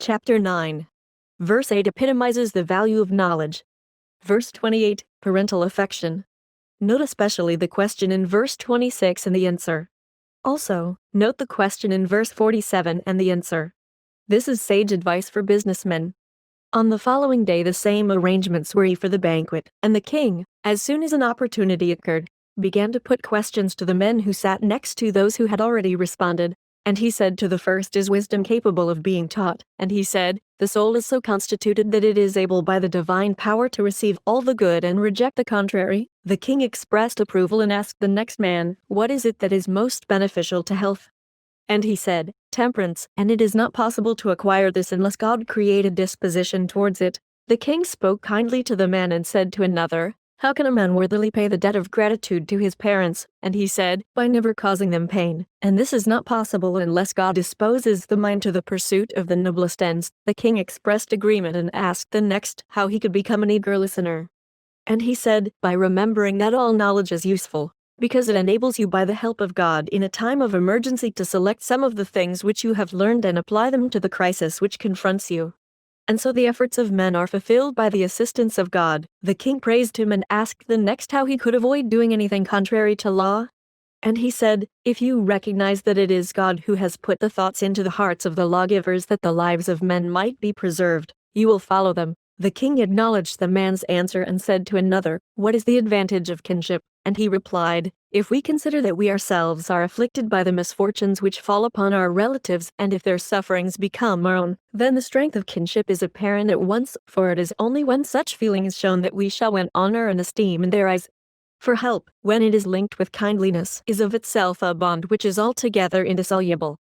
Chapter 9. Verse 8 epitomizes the value of knowledge. Verse 28, parental affection. Note especially the question in verse 26 and the answer. Also, note the question in verse 47 and the answer. This is sage advice for businessmen. On the following day the same arrangements were for the banquet, and the king, as soon as an opportunity occurred, began to put questions to the men who sat next to those who had already responded. And he said to the first, is wisdom capable of being taught? And he said, the soul is so constituted that it is able by the divine power to receive all the good and reject the contrary. The king expressed approval and asked the next man, what is it that is most beneficial to health? And he said, temperance, and it is not possible to acquire this unless God create a disposition towards it. The king spoke kindly to the man and said to another, how can a man worthily pay the debt of gratitude to his parents? And he said, by never causing them pain. And this is not possible unless God disposes the mind to the pursuit of the noblest ends. The king expressed agreement and asked the next how he could become an eager listener. And he said, by remembering that all knowledge is useful, because it enables you by the help of God in a time of emergency to select some of the things which you have learned and apply them to the crisis which confronts you. And so the efforts of men are fulfilled by the assistance of God. The king praised him and asked the next how he could avoid doing anything contrary to law. And he said, if you recognize that it is God who has put the thoughts into the hearts of the lawgivers that the lives of men might be preserved, you will follow them. The king acknowledged the man's answer and said to another, what is the advantage of kinship? And he replied, if we consider that we ourselves are afflicted by the misfortunes which fall upon our relatives, and if their sufferings become our own, then the strength of kinship is apparent at once, for it is only when such feeling is shown that we shall win honor and esteem in their eyes. For help, when it is linked with kindliness, is of itself a bond which is altogether indissoluble.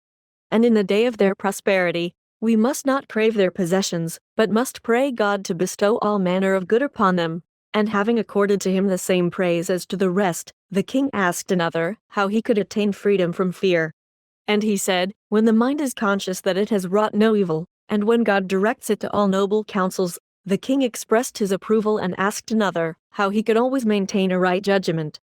And in the day of their prosperity, we must not crave their possessions, but must pray God to bestow all manner of good upon them. And having accorded to him the same praise as to the rest, the king asked another how he could attain freedom from fear. And he said, when the mind is conscious that it has wrought no evil, and when God directs it to all noble counsels. The king expressed his approval and asked another how he could always maintain a right judgment.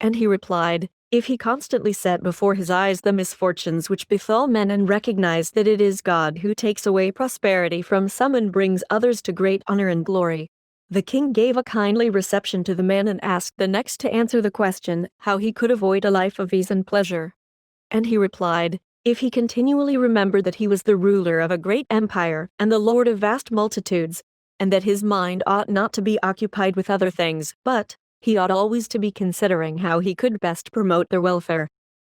And he replied, if he constantly set before his eyes the misfortunes which befall men and recognized that it is God who takes away prosperity from some and brings others to great honor and glory. The king gave a kindly reception to the man and asked the next to answer the question how he could avoid a life of ease and pleasure. And he replied, if he continually remembered that he was the ruler of a great empire and the lord of vast multitudes, and that his mind ought not to be occupied with other things, but he ought always to be considering how he could best promote their welfare.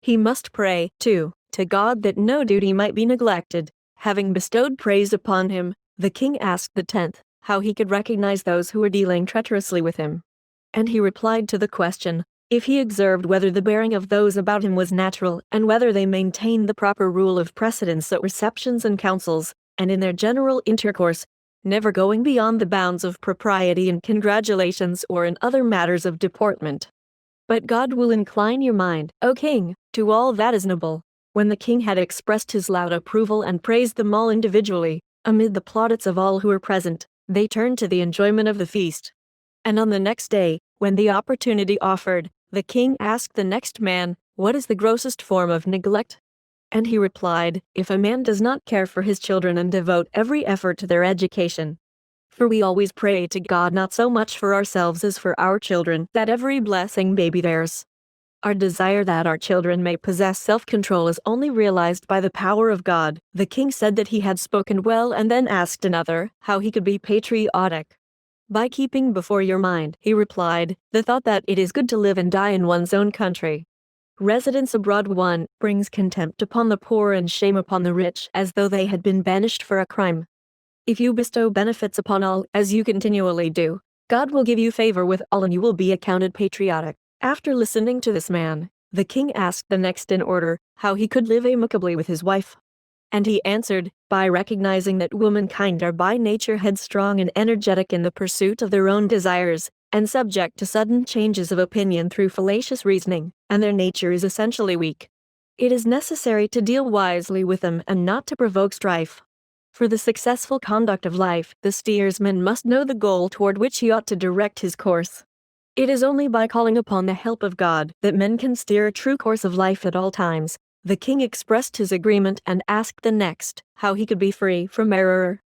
He must pray, too, to God that no duty might be neglected. Having bestowed praise upon him, the king asked the 10th how he could recognize those who were dealing treacherously with him. And he replied to the question, if he observed whether the bearing of those about him was natural, and whether they maintained the proper rule of precedence at receptions and councils, and in their general intercourse, never going beyond the bounds of propriety in congratulations or in other matters of deportment. But God will incline your mind, O king, to all that is noble. When the king had expressed his loud approval and praised them all individually, amid the plaudits of all who were present, they turned to the enjoyment of the feast. And on the next day, when the opportunity offered, the king asked the next man, what is the grossest form of neglect? And he replied, if a man does not care for his children and devote every effort to their education. For we always pray to God not so much for ourselves as for our children, that every blessing may be theirs. Our desire that our children may possess self-control is only realized by the power of God. The king said that he had spoken well and then asked another how he could be patriotic. By keeping before your mind, he replied, the thought that it is good to live and die in one's own country. Residence abroad one brings contempt upon the poor and shame upon the rich, as though they had been banished for a crime. If you bestow benefits upon all, as you continually do, God will give you favor with all and you will be accounted patriotic. After listening to this man, the king asked the next in order how he could live amicably with his wife. And he answered, by recognizing that womankind are by nature headstrong and energetic in the pursuit of their own desires, and subject to sudden changes of opinion through fallacious reasoning, and their nature is essentially weak. It is necessary to deal wisely with them and not to provoke strife. For the successful conduct of life, the steersman must know the goal toward which he ought to direct his course. It is only by calling upon the help of God that men can steer a true course of life at all times. The king expressed his agreement and asked the next how he could be free from error.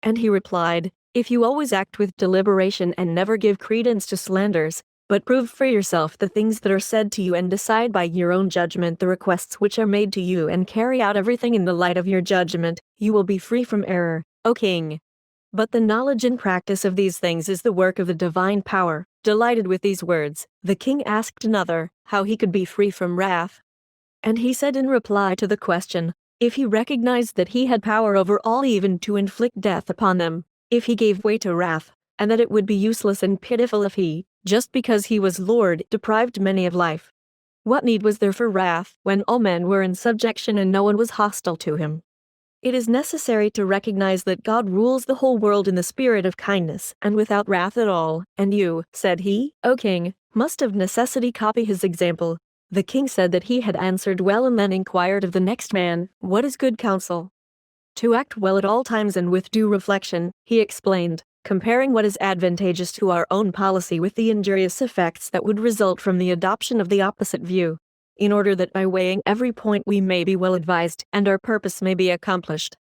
And he replied, "If you always act with deliberation and never give credence to slanders, but prove for yourself the things that are said to you and decide by your own judgment the requests which are made to you and carry out everything in the light of your judgment, you will be free from error, O king. But the knowledge and practice of these things is the work of the divine power." Delighted with these words, the king asked another how he could be free from wrath. And he said in reply to the question, if he recognized that he had power over all even to inflict death upon them, if he gave way to wrath, and that it would be useless and pitiful if he, just because he was Lord, deprived many of life. What need was there for wrath when all men were in subjection and no one was hostile to him? It is necessary to recognize that God rules the whole world in the spirit of kindness and without wrath at all, and you, said he, O king, must of necessity copy his example. The king said that he had answered well and then inquired of the next man, what is good counsel? To act well at all times and with due reflection, he explained, comparing what is advantageous to our own policy with the injurious effects that would result from the adoption of the opposite view, in order that by weighing every point we may be well advised and our purpose may be accomplished.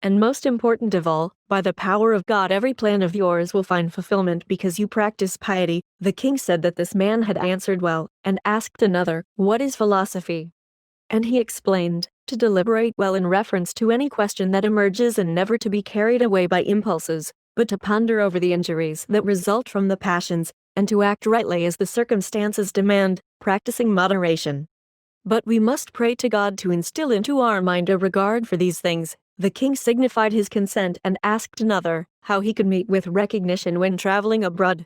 And most important of all, by the power of God every plan of yours will find fulfillment because you practice piety. The king said that this man had answered well, and asked another, what is philosophy? And he explained, to deliberate well in reference to any question that emerges and never to be carried away by impulses, but to ponder over the injuries that result from the passions, and to act rightly as the circumstances demand, practicing moderation. But we must pray to God to instill into our mind a regard for these things. The king signified his consent and asked another how he could meet with recognition when traveling abroad.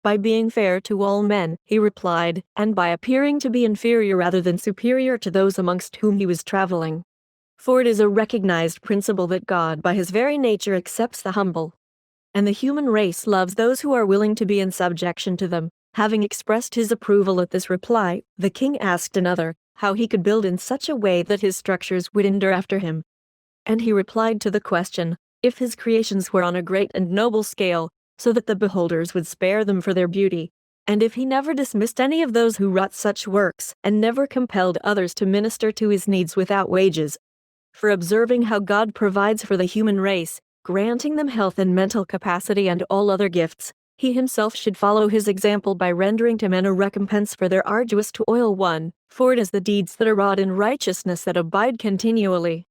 By being fair to all men, he replied, and by appearing to be inferior rather than superior to those amongst whom he was traveling. For it is a recognized principle that God by his very nature accepts the humble. And the human race loves those who are willing to be in subjection to them. Having expressed his approval at this reply, the king asked another how he could build in such a way that his structures would endure after him. And he replied to the question, if his creations were on a great and noble scale, so that the beholders would spare them for their beauty, and if he never dismissed any of those who wrought such works, and never compelled others to minister to his needs without wages. For observing how God provides for the human race, granting them health and mental capacity and all other gifts, he himself should follow his example by rendering to men a recompense for their arduous toil one, for it is the deeds that are wrought in righteousness that abide continually.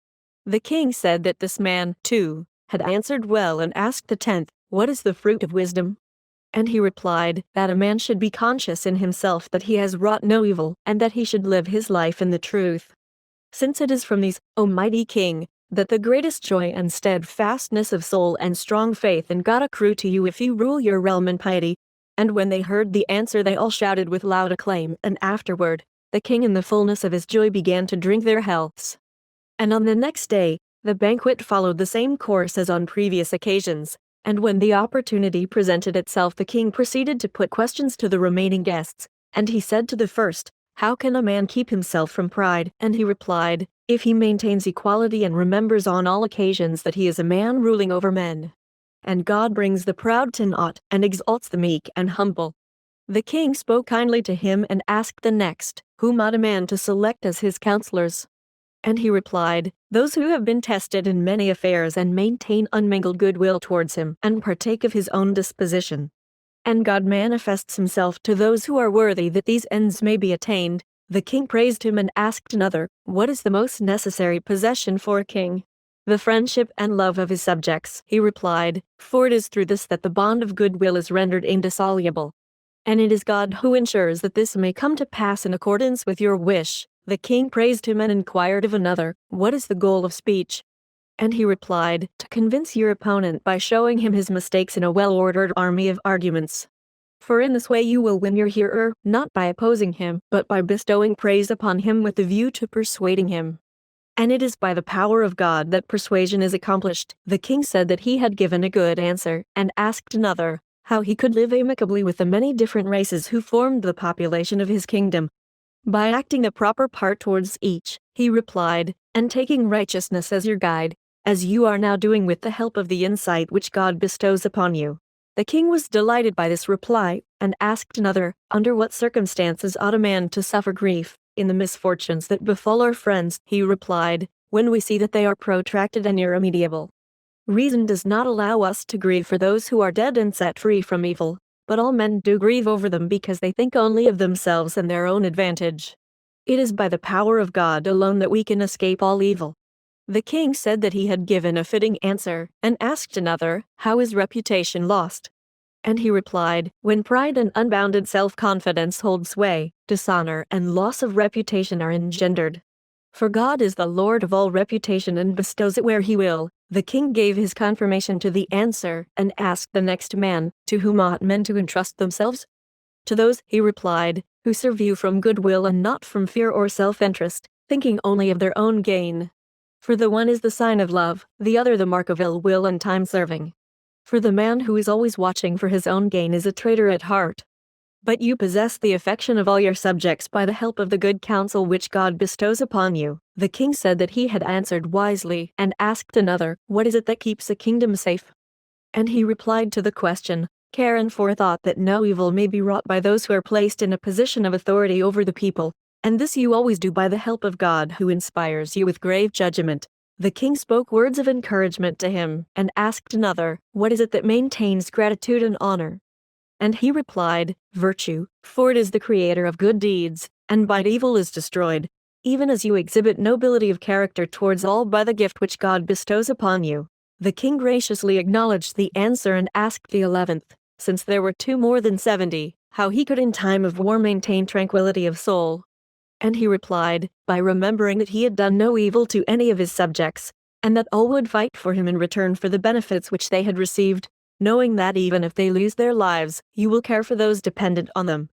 The king said that this man, too, had answered well and asked the 10th, what is the fruit of wisdom? And he replied, that a man should be conscious in himself that he has wrought no evil, and that he should live his life in the truth. Since it is from these, O mighty king, that the greatest joy and steadfastness of soul and strong faith in God accrue to you if you rule your realm in piety. And when they heard the answer they all shouted with loud acclaim, and afterward, the king in the fullness of his joy began to drink their healths. And on the next day, the banquet followed the same course as on previous occasions, and when the opportunity presented itself the king proceeded to put questions to the remaining guests, and he said to the first, how can a man keep himself from pride? And he replied, if he maintains equality and remembers on all occasions that he is a man ruling over men. And God brings the proud to naught, and exalts the meek and humble. The king spoke kindly to him and asked the next, whom ought a man to select as his counselors? And he replied, those who have been tested in many affairs and maintain unmingled goodwill towards him, and partake of his own disposition. And God manifests himself to those who are worthy that these ends may be attained. The king praised him and asked another, what is the most necessary possession for a king? The friendship and love of his subjects, he replied, for it is through this that the bond of goodwill is rendered indissoluble. And it is God who ensures that this may come to pass in accordance with your wish. The king praised him and inquired of another, what is the goal of speech? And he replied, to convince your opponent by showing him his mistakes in a well-ordered army of arguments. For in this way you will win your hearer, not by opposing him, but by bestowing praise upon him with the view to persuading him. And it is by the power of God that persuasion is accomplished. The king said that he had given a good answer, and asked another, how he could live amicably with the many different races who formed the population of his kingdom. By acting the proper part towards each, he replied, and taking righteousness as your guide, as you are now doing with the help of the insight which God bestows upon you. The king was delighted by this reply, and asked another, under what circumstances ought a man to suffer grief? in the misfortunes that befall our friends, he replied, when we see that they are protracted and irremediable. Reason does not allow us to grieve for those who are dead and set free from evil, but all men do grieve over them because they think only of themselves and their own advantage. It is by the power of God alone that we can escape all evil. The king said that he had given a fitting answer, and asked another, how is reputation lost? And he replied, when pride and unbounded self-confidence hold sway, dishonor and loss of reputation are engendered. For God is the Lord of all reputation and bestows it where he will. The king gave his confirmation to the answer, and asked the next man, to whom ought men to entrust themselves? To those, he replied, who serve you from goodwill and not from fear or self-interest, thinking only of their own gain. For the one is the sign of love, the other the mark of ill will and time-serving. For the man who is always watching for his own gain is a traitor at heart. But you possess the affection of all your subjects by the help of the good counsel which God bestows upon you. The king said that he had answered wisely, and asked another, what is it that keeps a kingdom safe? And he replied to the question, care and forethought that no evil may be wrought by those who are placed in a position of authority over the people. And this you always do by the help of God who inspires you with grave judgment. The king spoke words of encouragement to him, and asked another, what is it that maintains gratitude and honor? And he replied, virtue, for it is the creator of good deeds, and by it evil is destroyed, even as you exhibit nobility of character towards all by the gift which God bestows upon you. The king graciously acknowledged the answer and asked the 11th, since there were two more than 70, how he could in time of war maintain tranquility of soul. And he replied, by remembering that he had done no evil to any of his subjects, and that all would fight for him in return for the benefits which they had received, knowing that even if they lose their lives, you will care for those dependent on them.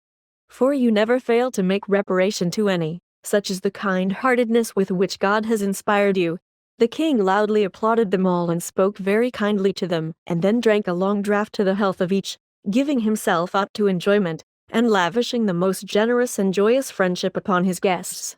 For you never fail to make reparation to any, such is the kind-heartedness with which God has inspired you. The king loudly applauded them all and spoke very kindly to them, and then drank a long draught to the health of each, giving himself up to enjoyment, and lavishing the most generous and joyous friendship upon his guests.